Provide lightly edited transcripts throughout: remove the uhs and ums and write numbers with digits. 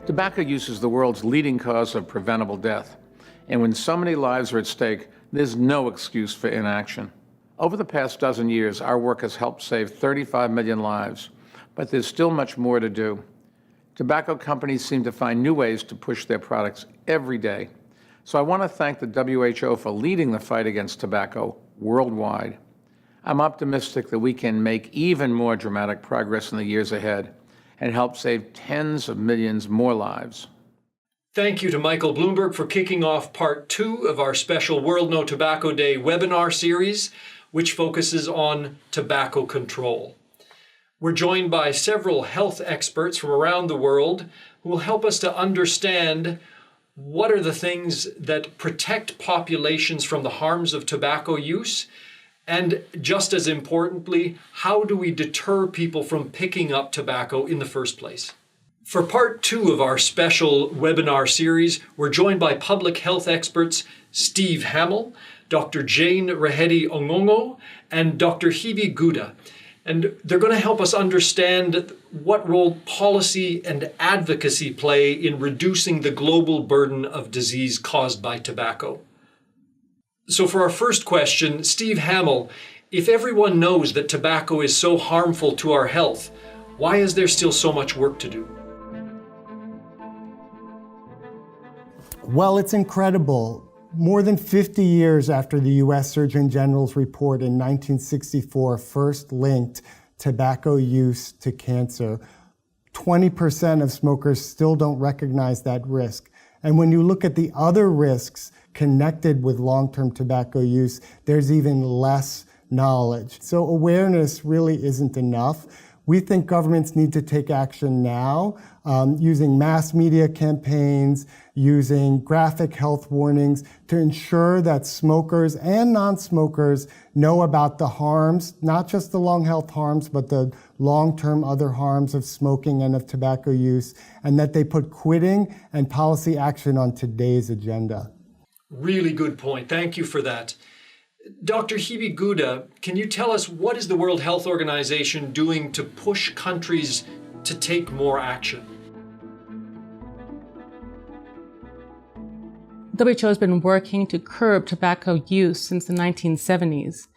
Tobacco use is the world's leading cause of preventable death. And when so many lives are at stake, there's no excuse for inaction. Over the past dozen years, our work has helped save 35 million lives, but there's still much more to do. Tobacco companies seem to find new ways to push their products every day. So I want to thank the WHO for leading the fight against tobacco worldwide. I'm optimistic that we can make even more dramatic progress in the years ahead and help save tens of millions more lives. Thank you to Michael Bloomberg for kicking off part 2 of our special World No Tobacco Day webinar series, which focuses on tobacco control. We're joined by several health experts from around the world who will help us to understand what are the things that protect populations from the harms of tobacco use, and just as importantly, how do we deter people from picking up tobacco in the first place? For part 2 of our special webinar series, we're joined by public health experts Steve Hamill, Dr. Jane Rahedi Ong'ang'o, and Dr. Hebe Gouda. And they're going to help us understand what role policy and advocacy play in reducing the global burden of disease caused by tobacco. So for our first question, Steve Hamill, if everyone knows that tobacco is so harmful to our health, why is there still so much work to do? Well, it's incredible. More than 50 years after the U.S. Surgeon General's report in 1964 first linked tobacco use to cancer, 20% of smokers still don't recognize that risk. And when you look at the other risks connected with long-term tobacco use, there's even less knowledge. So awareness really isn't enough. We think governments need to take action now, using mass media campaigns, using graphic health warnings to ensure that smokers and non-smokers know about the harms, not just the lung health harms, but the long-term other harms of smoking and of tobacco use, and that they put quitting and policy action on today's agenda. Really good point. Thank you for that. Dr. Hebe Gouda, can you tell us what is the World Health Organization doing to push countries to take more action? WHO has been working to curb tobacco use since the 1970s.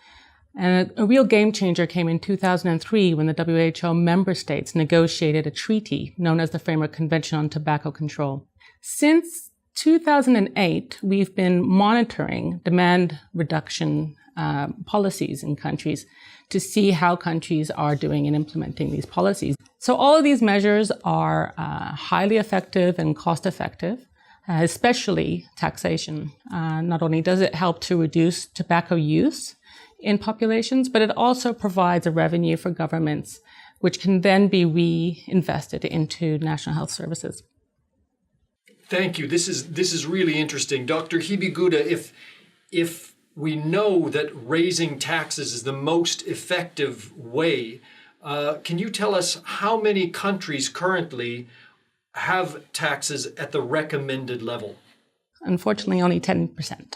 And a real game changer came in 2003 when the WHO member states negotiated a treaty known as the Framework Convention on Tobacco Control. Since 2008, we've been monitoring demand reduction policies in countries to see how countries are doing in implementing these policies. So all of these measures are highly effective and cost-effective, especially taxation. Not only does it help to reduce tobacco use in populations, but it also provides a revenue for governments, which can then be reinvested into national health services. Thank you. This is really interesting. Dr. Hebe Gouda, if we know that raising taxes is the most effective way, can you tell us how many countries currently have taxes at the recommended level? Unfortunately, only 10%.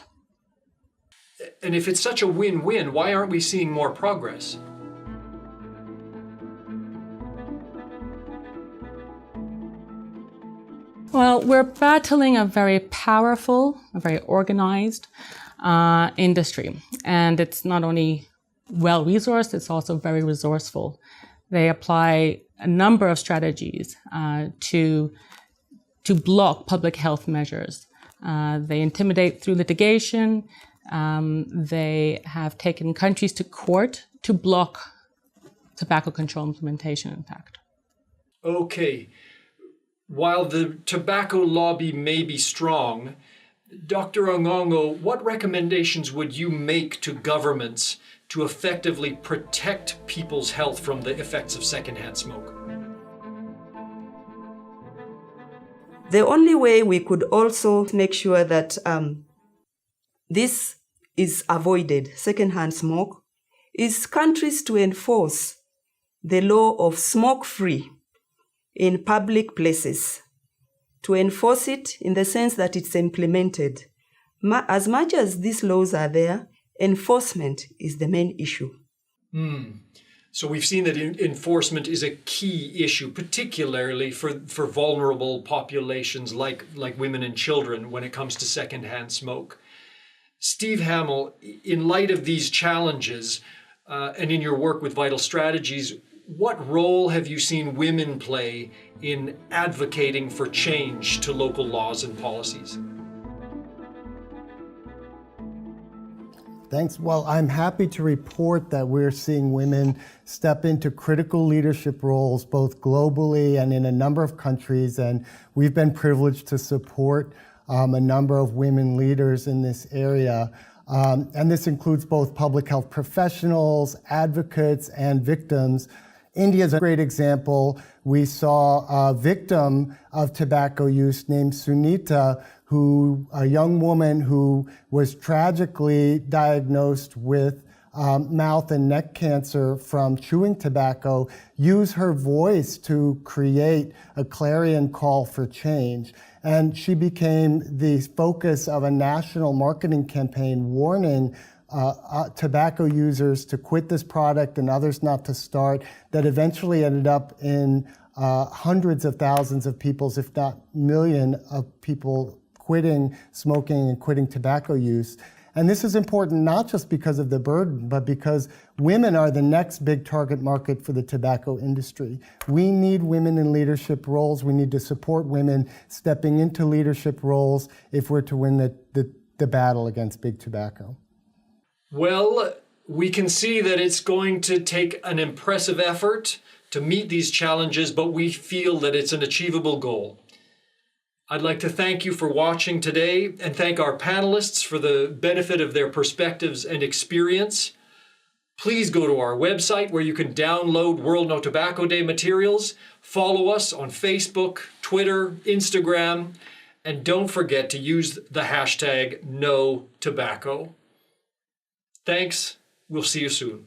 And if it's such a win-win, why aren't we seeing more progress? Well, we're battling a very powerful, a very organized industry. And it's not only well-resourced, it's also very resourceful. They apply a number of strategies to block public health measures. They intimidate through litigation. They have taken countries to court to block tobacco control implementation, in fact. Okay. While the tobacco lobby may be strong, Dr. Ong'ang'o, what recommendations would you make to governments to effectively protect people's health from the effects of secondhand smoke? The only way we could also make sure that this is avoided, secondhand smoke, is countries to enforce the law of smoke-free in public places, to enforce it in the sense that it's implemented. As much as these laws are there, enforcement is the main issue. So we've seen that enforcement is a key issue, particularly for vulnerable populations like women and children when it comes to secondhand smoke. Steve Hamill, in light of these challenges and in your work with Vital Strategies, what role have you seen women play in advocating for change to local laws and policies? Thanks. Well, I'm happy to report that we're seeing women step into critical leadership roles both globally and in a number of countries, and we've been privileged to support a number of women leaders in this area. And this includes both public health professionals, advocates, and victims. India is a great example. We saw a victim of tobacco use named Sunita, a young woman who was tragically diagnosed with mouth and neck cancer from chewing tobacco, use her voice to create a clarion call for change. And she became the focus of a national marketing campaign warning tobacco users to quit this product and others not to start, that eventually ended up in hundreds of thousands of people's, if not million of people quitting smoking and quitting tobacco use. And this is important not just because of the burden, but because women are the next big target market for the tobacco industry. We need women in leadership roles. We need to support women stepping into leadership roles if we're to win the battle against big tobacco. Well, we can see that it's going to take an impressive effort to meet these challenges, but we feel that it's an achievable goal. I'd like to thank you for watching today and thank our panelists for the benefit of their perspectives and experience. Please go to our website where you can download World No Tobacco Day materials. Follow us on Facebook, Twitter, Instagram, and don't forget to use the hashtag #NoTobacco. Thanks. We'll see you soon.